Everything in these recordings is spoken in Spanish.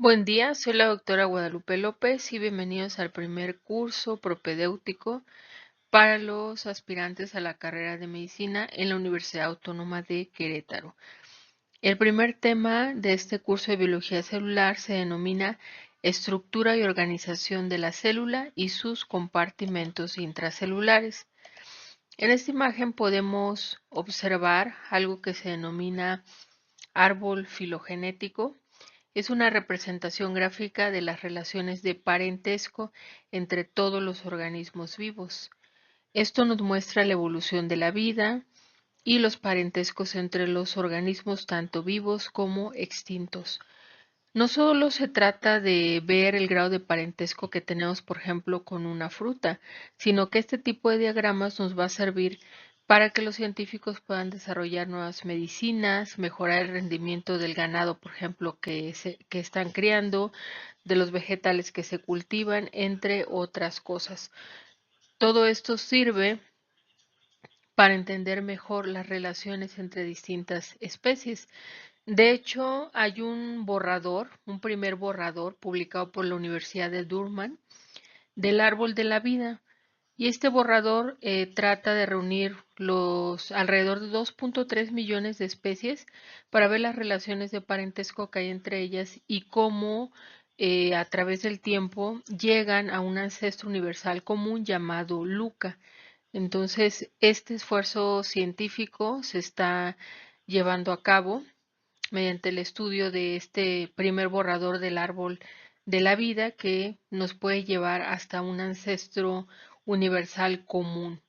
Buen día, soy la doctora Guadalupe López y bienvenidos al primer curso propedéutico para los aspirantes a la carrera de medicina en la Universidad Autónoma de Querétaro. El primer tema de este curso de biología celular se denomina estructura y organización de la célula y sus compartimentos intracelulares. En esta imagen podemos observar algo que se denomina árbol filogenético. Es una representación gráfica de las relaciones de parentesco entre todos los organismos vivos. Esto nos muestra la evolución de la vida y los parentescos entre los organismos tanto vivos como extintos. No solo se trata de ver el grado de parentesco que tenemos, por ejemplo, con una fruta, sino que este tipo de diagramas nos va a servir para que los científicos puedan desarrollar nuevas medicinas, mejorar el rendimiento del ganado, por ejemplo, que están criando, de los vegetales que se cultivan, entre otras cosas. Todo esto sirve para entender mejor las relaciones entre distintas especies. De hecho, hay un primer borrador publicado por la Universidad de Durham del árbol de la vida. Y este borrador trata de reunir los alrededor de 2.3 millones de especies para ver las relaciones de parentesco que hay entre ellas y cómo a través del tiempo llegan a un ancestro universal común llamado Luca. Entonces, este esfuerzo científico se está llevando a cabo mediante el estudio de este primer borrador del árbol de la vida que nos puede llevar hasta un ancestro universal común.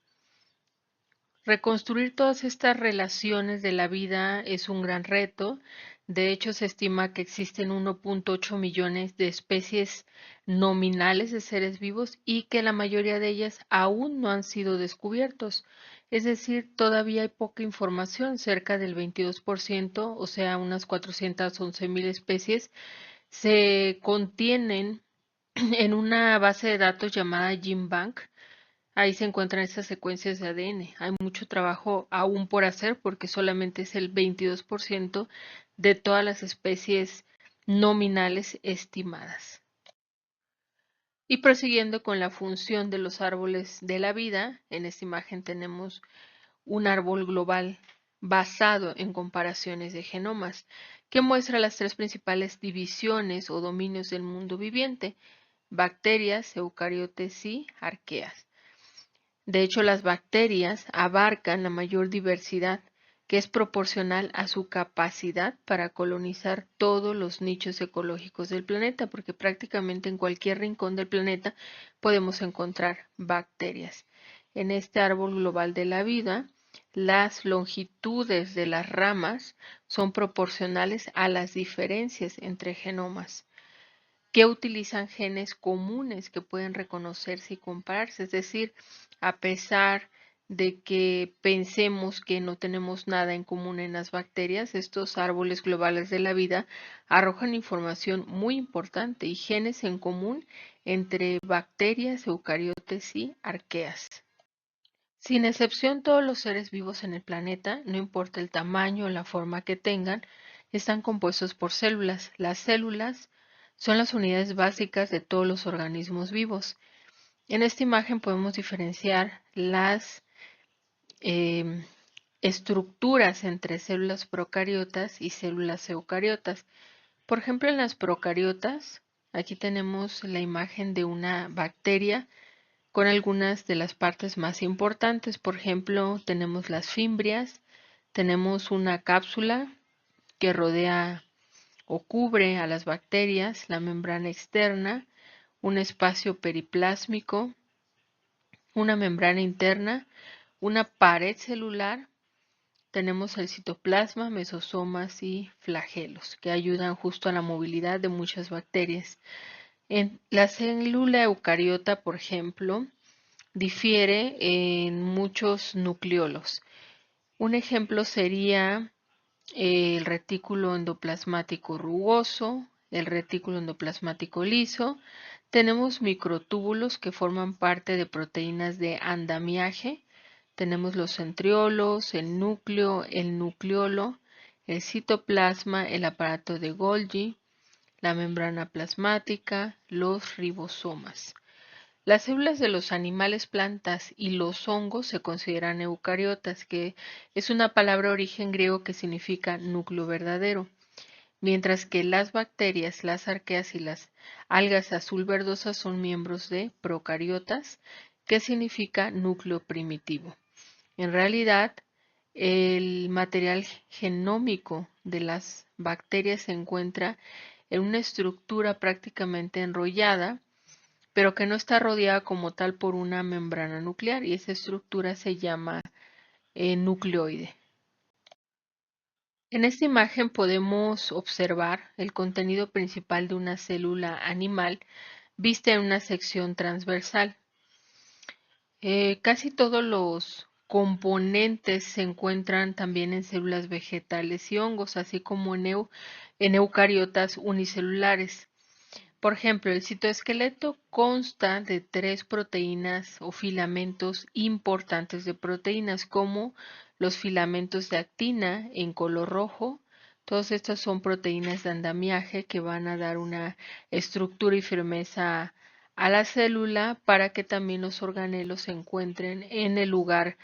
Reconstruir todas estas relaciones de la vida es un gran reto. De hecho, se estima que existen 1.8 millones de especies nominales de seres vivos y que la mayoría de ellas aún no han sido descubiertos. Es decir, todavía hay poca información, cerca del 22%, o sea, unas 411,000 especies, se contienen en una base de datos llamada GenBank. Ahí se encuentran estas secuencias de ADN. Hay mucho trabajo aún por hacer porque solamente es el 22% de todas las especies nominales estimadas. Y prosiguiendo con la función de los árboles de la vida, en esta imagen tenemos un árbol global basado en comparaciones de genomas, que muestra las tres principales divisiones o dominios del mundo viviente: bacterias, eucariotes y arqueas. De hecho, las bacterias abarcan la mayor diversidad, que es proporcional a su capacidad para colonizar todos los nichos ecológicos del planeta, porque prácticamente en cualquier rincón del planeta podemos encontrar bacterias. En este árbol global de la vida, las longitudes de las ramas son proporcionales a las diferencias entre genomas, que utilizan genes comunes que pueden reconocerse y compararse. Es decir, a pesar de que pensemos que no tenemos nada en común en las bacterias, estos árboles globales de la vida arrojan información muy importante y genes en común entre bacterias, eucariotes y arqueas. Sin excepción, todos los seres vivos en el planeta, no importa el tamaño o la forma que tengan, están compuestos por células. Las células son las unidades básicas de todos los organismos vivos. En esta imagen podemos diferenciar las em, estructuras entre células procariotas y células eucariotas. Por ejemplo, en las procariotas, aquí tenemos la imagen de una bacteria con algunas de las partes más importantes. Por ejemplo, tenemos las fimbrias, tenemos una cápsula que rodea o cubre a las bacterias, la membrana externa, un espacio periplásmico, una membrana interna, una pared celular. Tenemos el citoplasma, mesosomas y flagelos, que ayudan justo a la movilidad de muchas bacterias. En la célula eucariota, por ejemplo, difiere en muchos nucleolos. Un ejemplo sería el retículo endoplasmático rugoso, el retículo endoplasmático liso. Tenemos microtúbulos que forman parte de proteínas de andamiaje. Tenemos los centriolos, el núcleo, el nucleolo, el citoplasma, el aparato de Golgi, la membrana plasmática, los ribosomas. Las células de los animales, plantas y los hongos se consideran eucariotas, que es una palabra de origen griego que significa núcleo verdadero, mientras que las bacterias, las arqueas y las algas azul verdosas son miembros de procariotas, que significa núcleo primitivo. En realidad, el material genómico de las bacterias se encuentra en una estructura prácticamente enrollada, pero que no está rodeada como tal por una membrana nuclear, y esa estructura se llama nucleoide. En esta imagen podemos observar el contenido principal de una célula animal vista en una sección transversal. Casi todos los componentes se encuentran también en células vegetales y hongos, así como en eucariotas unicelulares. Por ejemplo, el citoesqueleto consta de 3 proteínas o filamentos importantes de proteínas, como los filamentos de actina en color rojo. Todas estas son proteínas de andamiaje que van a dar una estructura y firmeza a la célula para que también los organelos se encuentren en el lugar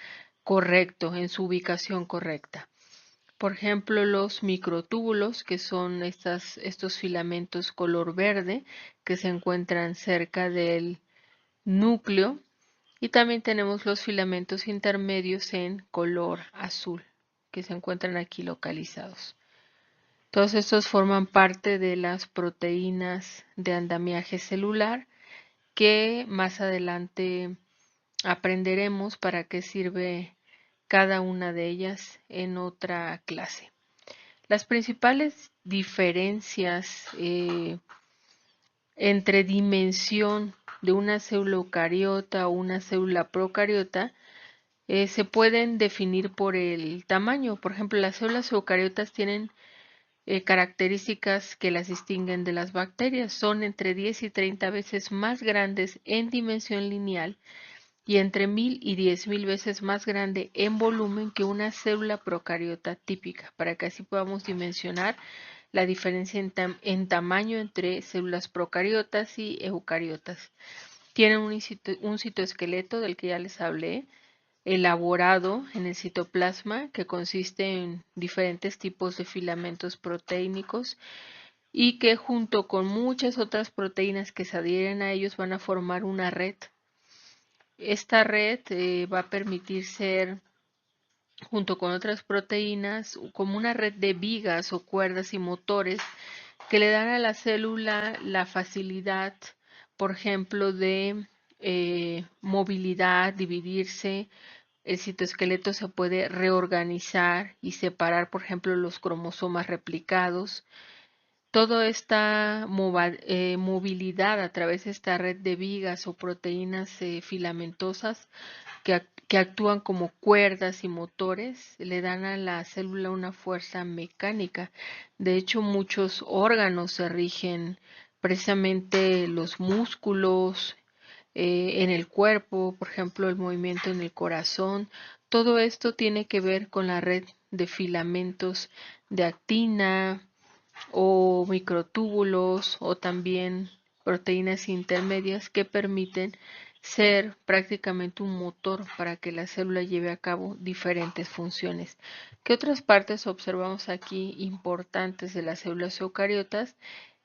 correcto, en su ubicación correcta. Por ejemplo, los microtúbulos, que son estos filamentos color verde que se encuentran cerca del núcleo, y también tenemos los filamentos intermedios en color azul, que se encuentran aquí localizados. Todos estos forman parte de las proteínas de andamiaje celular, que más adelante aprenderemos para qué sirve cada una de ellas en otra clase. Las principales diferencias entre dimensión de una célula eucariota o una célula procariota se pueden definir por el tamaño. Por ejemplo, las células eucariotas tienen características que las distinguen de las bacterias. Son entre 10 y 30 veces más grandes en dimensión lineal y entre 1000 y 10.000 veces más grande en volumen que una célula procariota típica, para que así podamos dimensionar la diferencia en tamaño entre células procariotas y eucariotas. Tienen un citoesqueleto del que ya les hablé, elaborado en el citoplasma, que consiste en diferentes tipos de filamentos proteínicos y que junto con muchas otras proteínas que se adhieren a ellos van a formar una red. Esta red va a permitir ser, junto con otras proteínas, como una red de vigas o cuerdas y motores que le dan a la célula la facilidad, por ejemplo, de movilidad, dividirse. El citoesqueleto se puede reorganizar y separar, por ejemplo, los cromosomas replicados. Toda esta movilidad a través de esta red de vigas o proteínas filamentosas que actúan como cuerdas y motores, le dan a la célula una fuerza mecánica. De hecho, muchos órganos se rigen, precisamente los músculos en el cuerpo, por ejemplo, el movimiento en el corazón. Todo esto tiene que ver con la red de filamentos de actina o microtúbulos o también proteínas intermedias que permiten ser prácticamente un motor para que la célula lleve a cabo diferentes funciones. ¿Qué otras partes observamos aquí importantes de las células eucariotas?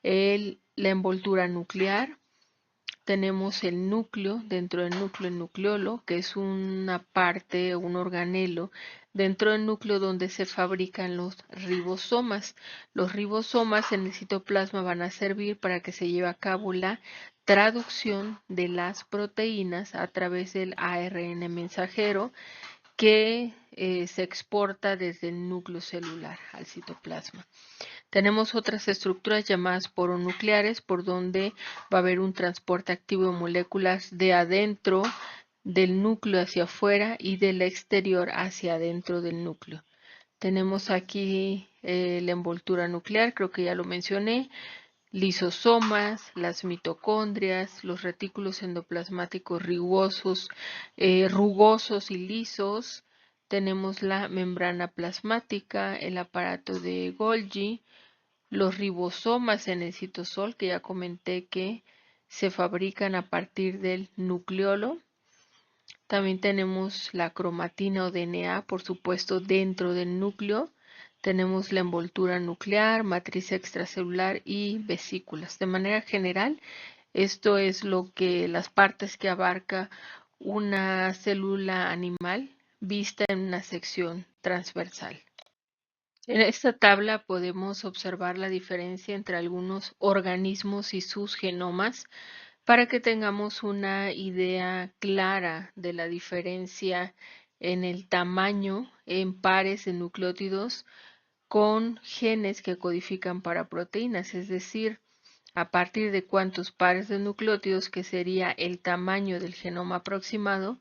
La envoltura nuclear. Tenemos el núcleo, dentro del núcleo el nucleolo, que es una parte, un organelo dentro del núcleo donde se fabrican los ribosomas. Los ribosomas en el citoplasma van a servir para que se lleve a cabo la traducción de las proteínas a través del ARN mensajero que se exporta desde el núcleo celular al citoplasma. Tenemos otras estructuras llamadas poronucleares, por donde va a haber un transporte activo de moléculas de adentro del núcleo hacia afuera y del exterior hacia adentro del núcleo. Tenemos aquí la envoltura nuclear, creo que ya lo mencioné, lisosomas, las mitocondrias, los retículos endoplasmáticos rugosos y lisos. Tenemos la membrana plasmática, el aparato de Golgi, los ribosomas en el citosol, que ya comenté que se fabrican a partir del nucleolo. También tenemos la cromatina o DNA, por supuesto, dentro del núcleo. Tenemos la envoltura nuclear, matriz extracelular y vesículas. De manera general, esto es lo que las partes que abarca una célula animal vista en una sección transversal. En esta tabla podemos observar la diferencia entre algunos organismos y sus genomas para que tengamos una idea clara de la diferencia en el tamaño en pares de nucleótidos con genes que codifican para proteínas, es decir, a partir de cuántos pares de nucleótidos, que sería el tamaño del genoma aproximado,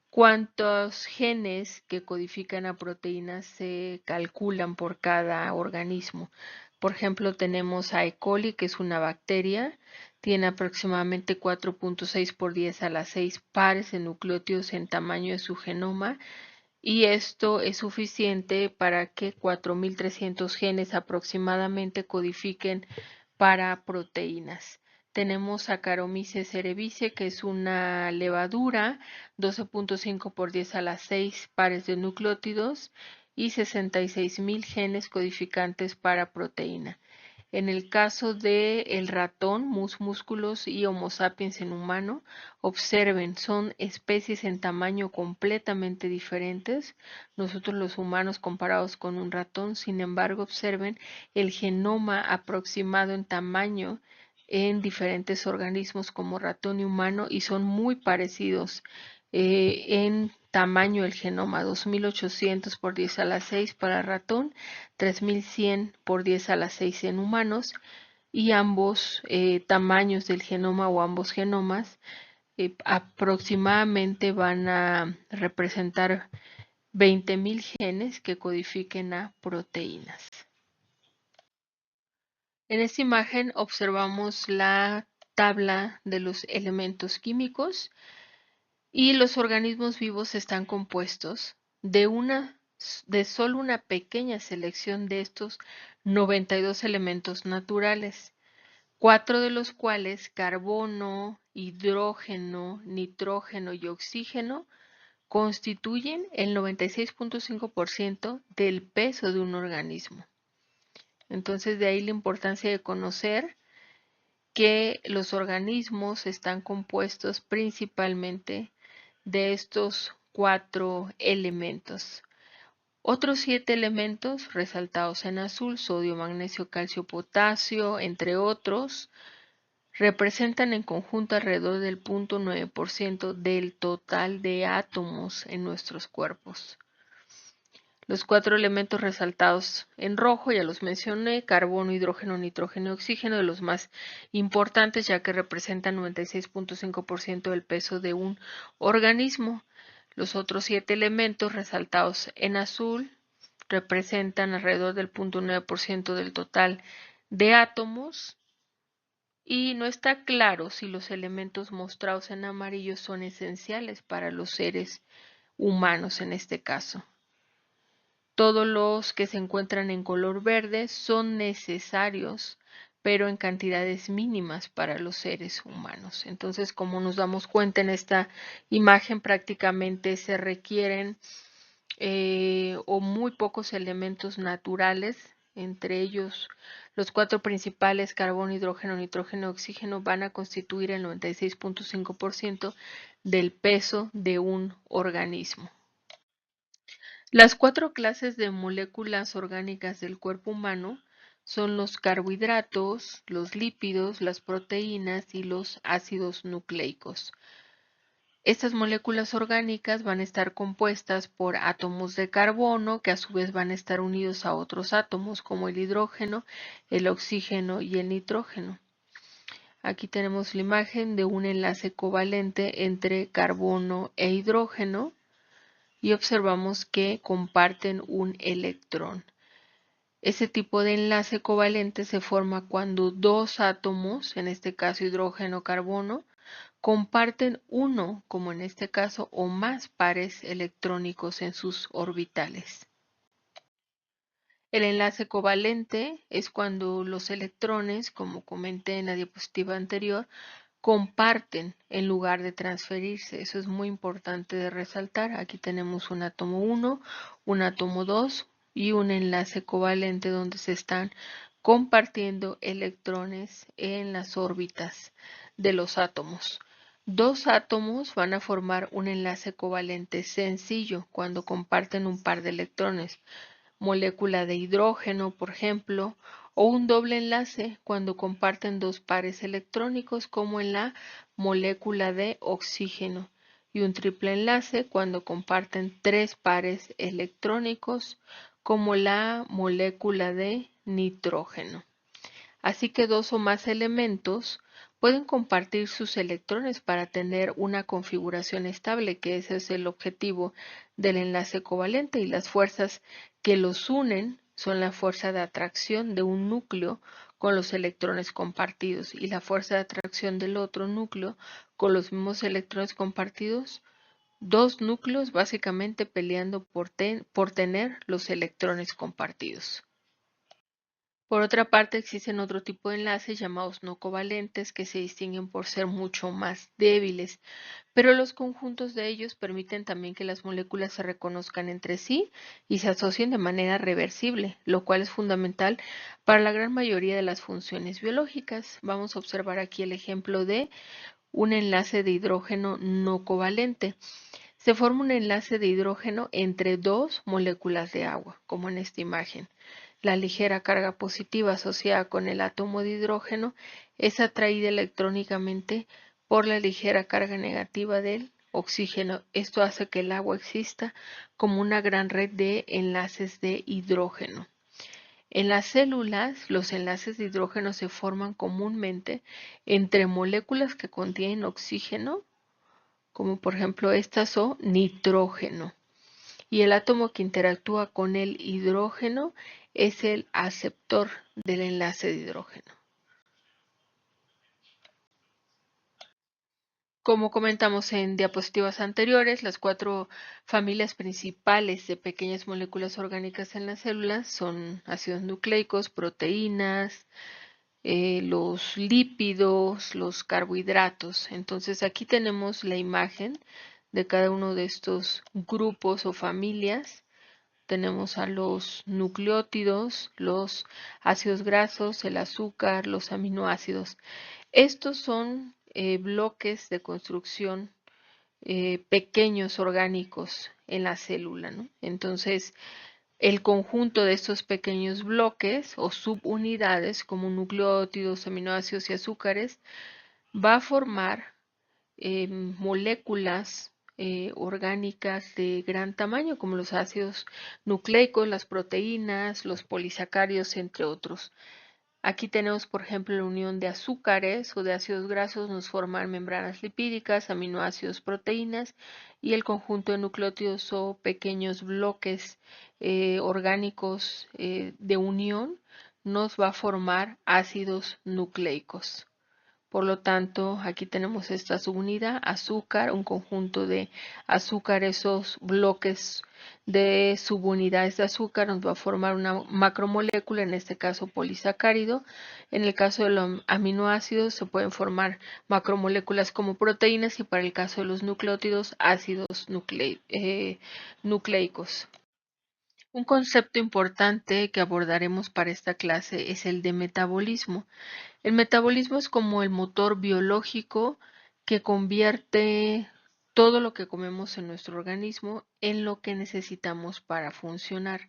cuántos genes que codifican a proteínas se calculan por cada organismo. Por ejemplo, tenemos a E. coli, que es una bacteria, tiene aproximadamente 4.6 por 10 a la 6 pares de nucleótidos en tamaño de su genoma, y esto es suficiente para que 4.300 genes aproximadamente codifiquen para proteínas. Tenemos Saccharomyces cerevisiae, que es una levadura, 12.5 por 10 a la 6 pares de nucleótidos y 66.000 genes codificantes para proteína. En el caso del ratón, Mus musculus y Homo sapiens en humano, observen, son especies en tamaño completamente diferentes. Nosotros los humanos comparados con un ratón, sin embargo, observen el genoma aproximado en tamaño en diferentes organismos como ratón y humano, y son muy parecidos en tamaño el genoma, 2.800 por 10 a la 6 para ratón, 3.100 por 10 a la 6 en humanos, y ambos tamaños del genoma o ambos genomas aproximadamente van a representar 20.000 genes que codifiquen a proteínas. En esta imagen observamos la tabla de los elementos químicos, y los organismos vivos están compuestos de solo una pequeña selección de estos 92 elementos naturales, 4 de los cuales, carbono, hidrógeno, nitrógeno y oxígeno, constituyen el 96.5% del peso de un organismo. Entonces, de ahí la importancia de conocer que los organismos están compuestos principalmente de estos 4 elementos. Otros 7 elementos resaltados en azul, sodio, magnesio, calcio, potasio, entre otros, representan en conjunto alrededor del 0.9% del total de átomos en nuestros cuerpos. Los 4 elementos resaltados en rojo, ya los mencioné: carbono, hidrógeno, nitrógeno y oxígeno, de los más importantes, ya que representan 96.5% del peso de un organismo. Los otros 7 elementos resaltados en azul representan alrededor del 0.9% del total de átomos, y no está claro si los elementos mostrados en amarillo son esenciales para los seres humanos en este caso. Todos los que se encuentran en color verde son necesarios, pero en cantidades mínimas para los seres humanos. Entonces, como nos damos cuenta en esta imagen, prácticamente se requieren o muy pocos elementos naturales, entre ellos los 4 principales, carbono, hidrógeno, nitrógeno y oxígeno, van a constituir el 96.5% del peso de un organismo. Las 4 clases de moléculas orgánicas del cuerpo humano son los carbohidratos, los lípidos, las proteínas y los ácidos nucleicos. Estas moléculas orgánicas van a estar compuestas por átomos de carbono, que a su vez van a estar unidos a otros átomos como el hidrógeno, el oxígeno y el nitrógeno. Aquí tenemos la imagen de un enlace covalente entre carbono e hidrógeno, y observamos que comparten un electrón. Ese tipo de enlace covalente se forma cuando 2 átomos, en este caso hidrógeno-carbono, comparten uno, como en este caso, o más pares electrónicos en sus orbitales. El enlace covalente es cuando los electrones, como comenté en la diapositiva anterior, comparten en lugar de transferirse. Eso es muy importante de resaltar. Aquí tenemos un átomo 1, un átomo 2 y un enlace covalente donde se están compartiendo electrones en las órbitas de los átomos. Dos átomos van a formar un enlace covalente sencillo cuando comparten un par de electrones, molécula de hidrógeno, por ejemplo, o un doble enlace cuando comparten dos pares electrónicos, como en la molécula de oxígeno, y un triple enlace cuando comparten tres pares electrónicos, como la molécula de nitrógeno. Así que dos o más elementos pueden compartir sus electrones para tener una configuración estable, que ese es el objetivo del enlace covalente, y las fuerzas que los unen son la fuerza de atracción de un núcleo con los electrones compartidos y la fuerza de atracción del otro núcleo con los mismos electrones compartidos, dos núcleos básicamente peleando por tener los electrones compartidos. Por otra parte, existen otro tipo de enlaces llamados no covalentes que se distinguen por ser mucho más débiles, pero los conjuntos de ellos permiten también que las moléculas se reconozcan entre sí y se asocien de manera reversible, lo cual es fundamental para la gran mayoría de las funciones biológicas. Vamos a observar aquí el ejemplo de un enlace de hidrógeno no covalente. Se forma un enlace de hidrógeno entre dos moléculas de agua, como en esta imagen. La ligera carga positiva asociada con el átomo de hidrógeno es atraída electrónicamente por la ligera carga negativa del oxígeno. Esto hace que el agua exista como una gran red de enlaces de hidrógeno. En las células, los enlaces de hidrógeno se forman comúnmente entre moléculas que contienen oxígeno, como por ejemplo estas, o nitrógeno. Y el átomo que interactúa con el hidrógeno es el aceptor del enlace de hidrógeno. Como comentamos en diapositivas anteriores, las cuatro familias principales de pequeñas moléculas orgánicas en las células son ácidos nucleicos, proteínas, los lípidos, los carbohidratos. Entonces aquí tenemos la imagen de cada uno de estos grupos o familias. Tenemos a los nucleótidos, los ácidos grasos, el azúcar, los aminoácidos. Estos son bloques de construcción pequeños orgánicos en la célula, ¿no? Entonces, el conjunto de estos pequeños bloques o subunidades, como nucleótidos, aminoácidos y azúcares, va a formar moléculas orgánicas de gran tamaño, como los ácidos nucleicos, las proteínas, los polisacáridos, entre otros. Aquí tenemos, por ejemplo, la unión de azúcares o de ácidos grasos nos forman membranas lipídicas, aminoácidos, proteínas, y el conjunto de nucleótidos o pequeños bloques orgánicos de unión nos va a formar ácidos nucleicos. Por lo tanto, aquí tenemos esta subunidad, azúcar, un conjunto de azúcar, esos bloques de subunidades de azúcar nos va a formar una macromolécula, en este caso polisacárido. En el caso de los aminoácidos se pueden formar macromoléculas como proteínas, y para el caso de los nucleótidos, ácidos nucleicos. Un concepto importante que abordaremos para esta clase es el de metabolismo. El metabolismo es como el motor biológico que convierte todo lo que comemos en nuestro organismo en lo que necesitamos para funcionar.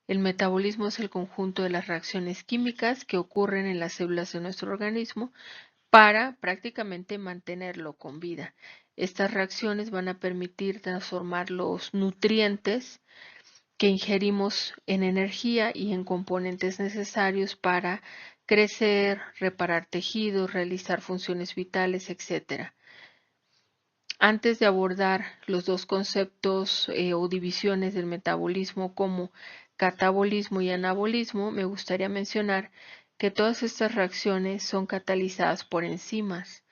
El metabolismo es el conjunto de las reacciones químicas que ocurren en las células de nuestro organismo para prácticamente mantenerlo con vida. Estas reacciones van a permitir transformar los nutrientes que ingerimos en energía y en componentes necesarios para crecer, reparar tejidos, realizar funciones vitales, etc. Antes de abordar los dos conceptos o divisiones del metabolismo como catabolismo y anabolismo, me gustaría mencionar que todas estas reacciones son catalizadas por enzimas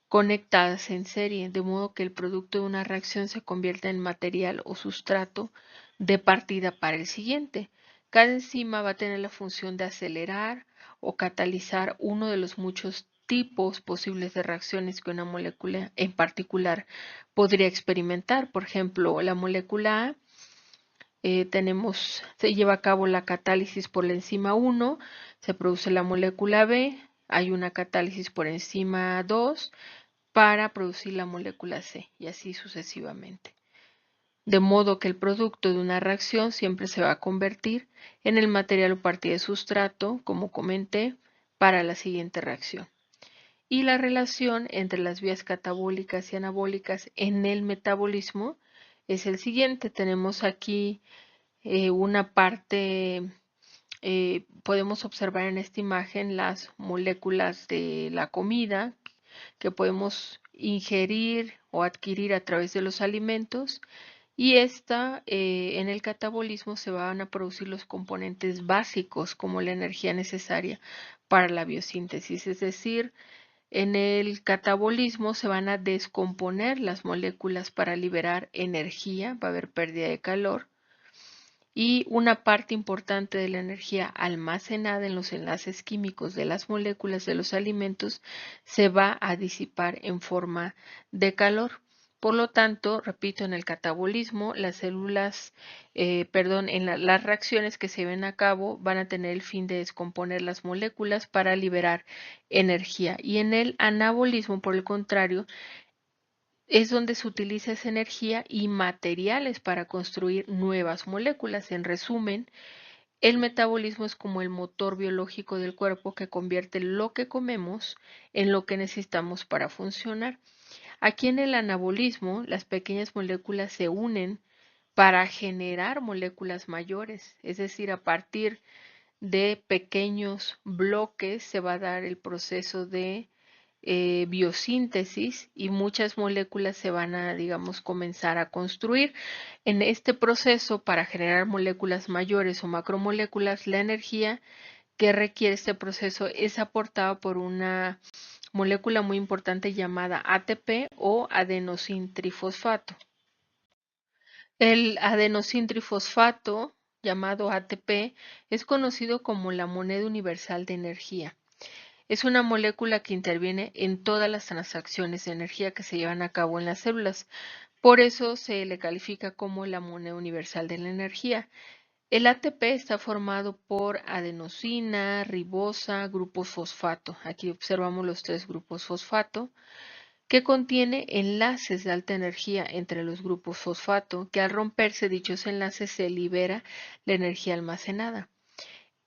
conectadas en serie, de modo que el producto de una reacción se convierte en material o sustrato de partida para el siguiente. Cada enzima va a tener la función de acelerar o catalizar uno de los muchos tipos posibles de reacciones que una molécula en particular podría experimentar. Por ejemplo, la molécula A se lleva a cabo la catálisis por la enzima 1, se produce la molécula B, hay una catálisis por enzima 2 para producir la molécula C y así sucesivamente. De modo que el producto de una reacción siempre se va a convertir en el material o partida de sustrato, como comenté, para la siguiente reacción. Y la relación entre las vías catabólicas y anabólicas en el metabolismo es el siguiente. Tenemos aquí una parte, podemos observar en esta imagen las moléculas de la comida que podemos ingerir o adquirir a través de los alimentos y en el catabolismo se van a producir los componentes básicos como la energía necesaria para la biosíntesis, es decir, en el catabolismo se van a descomponer las moléculas para liberar energía, va a haber pérdida de calor y una parte importante de la energía almacenada en los enlaces químicos de las moléculas de los alimentos se va a disipar en forma de calor. Por lo tanto, repito, en el catabolismo, las células, las reacciones que se ven a cabo van a tener el fin de descomponer las moléculas para liberar energía. Y en el anabolismo, por el contrario, es donde se utiliza esa energía y materiales para construir nuevas moléculas. En resumen, el metabolismo es como el motor biológico del cuerpo que convierte lo que comemos en lo que necesitamos para funcionar. Aquí en el anabolismo, las pequeñas moléculas se unen para generar moléculas mayores, es decir, a partir de pequeños bloques se va a dar el proceso de biosíntesis y muchas moléculas se van a, digamos, comenzar a construir. En este proceso, para generar moléculas mayores o macromoléculas, la energía que requiere este proceso es aportada por una molécula muy importante llamada ATP o adenosintrifosfato. El adenosintrifosfato, llamado ATP, es conocido como la moneda universal de energía. Es una molécula que interviene en todas las transacciones de energía que se llevan a cabo en las células. Por eso se le califica como la moneda universal de la energía. El ATP está formado por adenosina, ribosa, grupos fosfato. Aquí observamos los tres grupos fosfato, que contiene enlaces de alta energía entre los grupos fosfato, que al romperse dichos enlaces se libera la energía almacenada.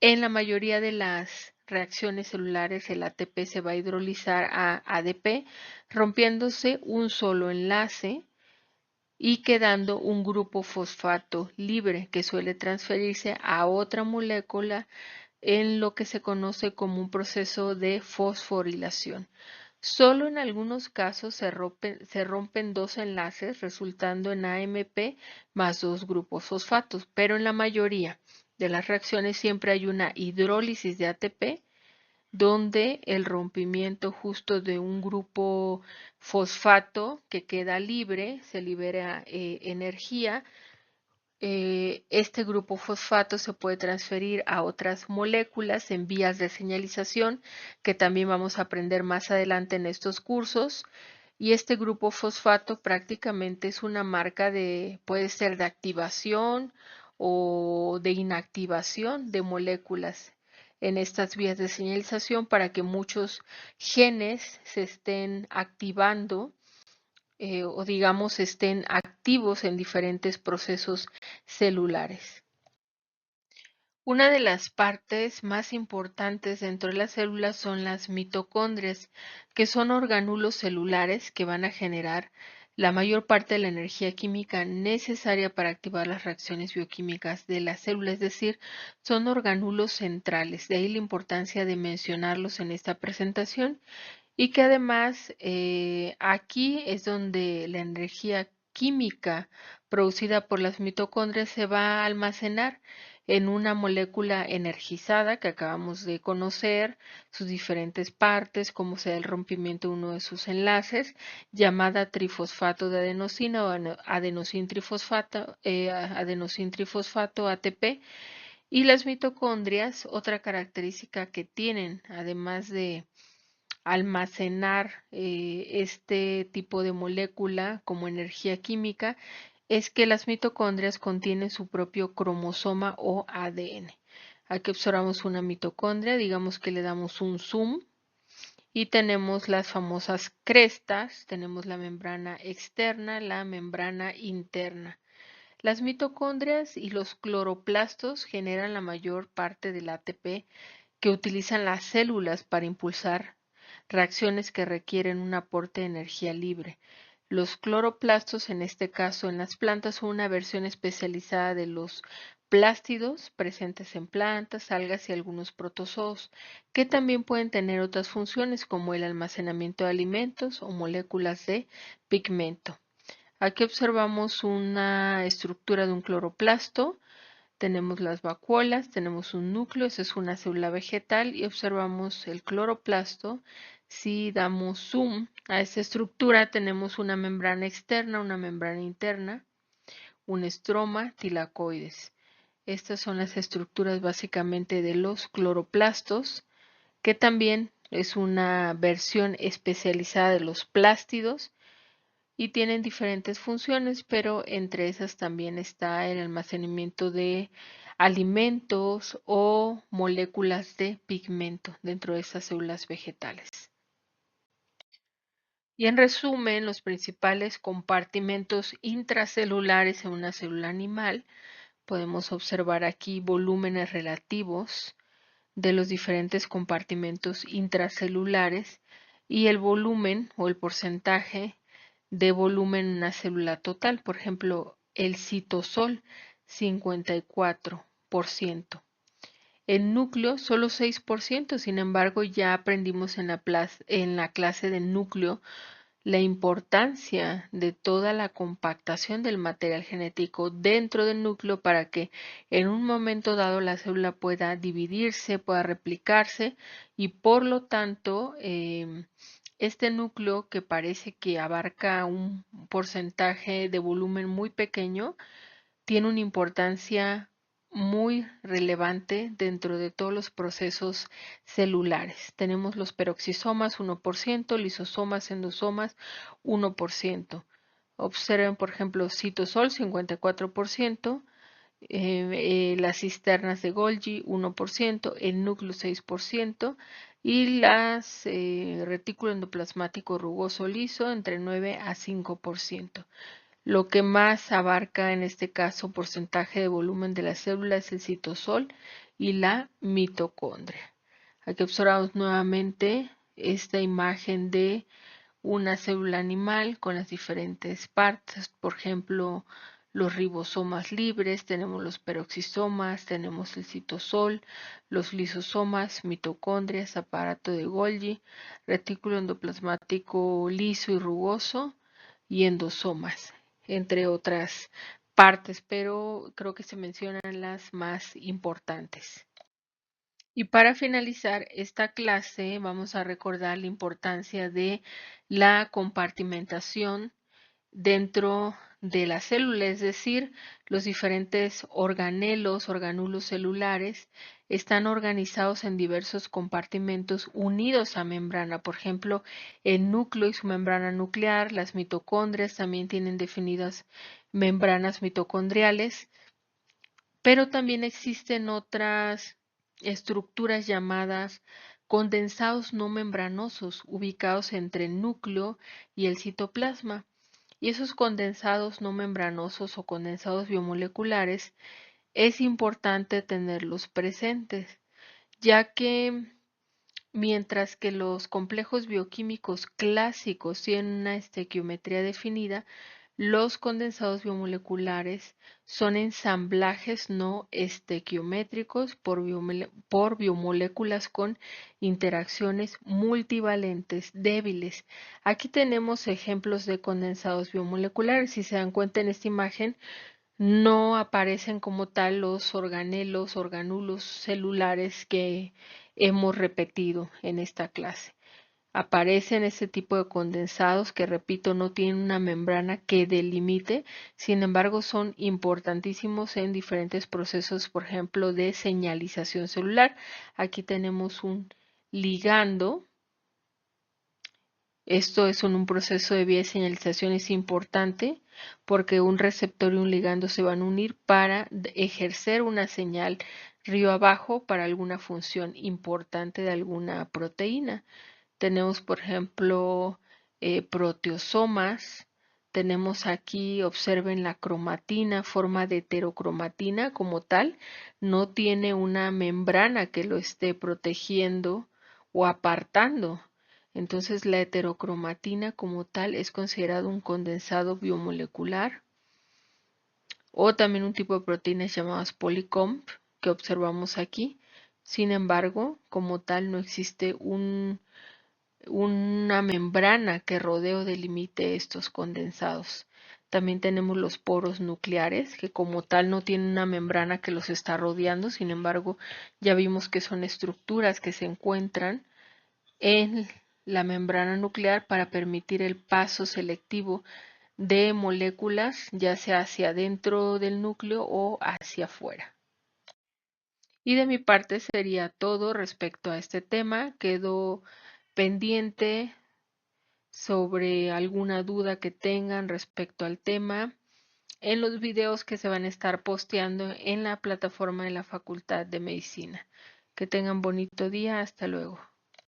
En la mayoría de las reacciones celulares, el ATP se va a hidrolizar a ADP, rompiéndose un solo enlace y quedando un grupo fosfato libre que suele transferirse a otra molécula en lo que se conoce como un proceso de fosforilación. Solo en algunos casos se rompen dos enlaces, resultando en AMP más dos grupos fosfatos, pero en la mayoría de las reacciones siempre hay una hidrólisis de ATP, donde el rompimiento justo de un grupo fosfato que queda libre, se libera energía. Este grupo fosfato se puede transferir a otras moléculas en vías de señalización, que también vamos a aprender más adelante en estos cursos. Y este grupo fosfato prácticamente es una marca puede ser de activación o de inactivación de moléculas en estas vías de señalización para que muchos genes se estén activando o digamos estén activos en diferentes procesos celulares. Una de las partes más importantes dentro de las células son las mitocondrias, que son orgánulos celulares que van a generar la mayor parte de la energía química necesaria para activar las reacciones bioquímicas de la célula, es decir, son orgánulos centrales. De ahí la importancia de mencionarlos en esta presentación y que además aquí es donde la energía química producida por las mitocondrias se va a almacenar en una molécula energizada que acabamos de conocer, sus diferentes partes, cómo se da el rompimiento de uno de sus enlaces, llamada trifosfato de adenosina o adenosintrifosfato, ATP, Y las mitocondrias, otra característica que tienen, además de almacenar este tipo de molécula como energía química, es que las mitocondrias contienen su propio cromosoma o ADN. Aquí observamos una mitocondria, digamos que le damos un zoom y tenemos las famosas crestas, tenemos la membrana externa, la membrana interna. Las mitocondrias y los cloroplastos generan la mayor parte del ATP que utilizan las células para impulsar reacciones que requieren un aporte de energía libre. Los cloroplastos, en este caso en las plantas, son una versión especializada de los plástidos presentes en plantas, algas y algunos protozoos, que también pueden tener otras funciones como el almacenamiento de alimentos o moléculas de pigmento. Aquí observamos una estructura de un cloroplasto. Tenemos las vacuolas, tenemos un núcleo, esa es una célula vegetal y observamos el cloroplasto. Si damos zoom a esta estructura, tenemos una membrana externa, una membrana interna, un estroma, tilacoides. Estas son las estructuras básicamente de los cloroplastos, que también es una versión especializada de los plástidos y tienen diferentes funciones, pero entre esas también está el almacenamiento de alimentos o moléculas de pigmento dentro de esas células vegetales. Y en resumen, los principales compartimentos intracelulares en una célula animal, podemos observar aquí volúmenes relativos de los diferentes compartimentos intracelulares y el volumen o el porcentaje de volumen en una célula total. Por ejemplo, el citosol, 54%. El núcleo, solo 6%. Sin embargo, ya aprendimos en la clase de núcleo la importancia de toda la compactación del material genético dentro del núcleo para que en un momento dado la célula pueda dividirse, pueda replicarse y por lo tanto este núcleo que parece que abarca un porcentaje de volumen muy pequeño tiene una importancia muy relevante dentro de todos los procesos celulares. Tenemos los peroxisomas 1%, lisosomas, endosomas 1%. Observen, por ejemplo, citosol 54%, las cisternas de Golgi 1%, el núcleo 6% y las retículo endoplasmático rugoso liso entre 9 a 5%. Lo que más abarca en este caso porcentaje de volumen de la célula es el citosol y la mitocondria. Aquí observamos nuevamente esta imagen de una célula animal con las diferentes partes, por ejemplo, los ribosomas libres, tenemos los peroxisomas, tenemos el citosol, los lisosomas, mitocondrias, aparato de Golgi, retículo endoplasmático liso y rugoso y endosomas, entre otras partes, pero creo que se mencionan las más importantes. Y para finalizar esta clase vamos a recordar la importancia de la compartimentación dentro de la célula, es decir, los diferentes organelos, organulos celulares están organizados en diversos compartimentos unidos a membrana. Por ejemplo, el núcleo y su membrana nuclear, las mitocondrias también tienen definidas membranas mitocondriales, pero también existen otras estructuras llamadas condensados no membranosos ubicados entre el núcleo y el citoplasma. Y esos condensados no membranosos o condensados biomoleculares es importante tenerlos presentes, ya que mientras que los complejos bioquímicos clásicos tienen una estequiometría definida, los condensados biomoleculares son ensamblajes no estequiométricos por biomoléculas con interacciones multivalentes débiles. Aquí tenemos ejemplos de condensados biomoleculares. Si se dan cuenta en esta imagen, no aparecen como tal los organelos, organulos celulares que hemos repetido en esta clase. aparecen este tipo de condensados que, repito, no tienen una membrana que delimite, sin embargo, son importantísimos en diferentes procesos, por ejemplo, de señalización celular. Aquí tenemos un ligando. Esto es un proceso de vía de señalización, es importante porque un receptor y un ligando se van a unir para ejercer una señal río abajo para alguna función importante de alguna proteína. Tenemos, por ejemplo, proteosomas. Tenemos aquí, observen la cromatina, forma de heterocromatina como tal, no tiene una membrana que lo esté protegiendo o apartando. Entonces, la heterocromatina como tal es considerado un condensado biomolecular o también un tipo de proteínas llamadas polycomb que observamos aquí. Sin embargo, como tal, no existe una membrana que rodee o delimite estos condensados. También tenemos los poros nucleares, que como tal no tienen una membrana que los está rodeando, sin embargo, ya vimos que son estructuras que se encuentran en la membrana nuclear para permitir el paso selectivo de moléculas, ya sea hacia dentro del núcleo o hacia afuera. Y de mi parte sería todo respecto a este tema. Quedo pendiente sobre alguna duda que tengan respecto al tema en los videos que se van a estar posteando en la plataforma de la Facultad de Medicina. Que tengan bonito día. Hasta luego.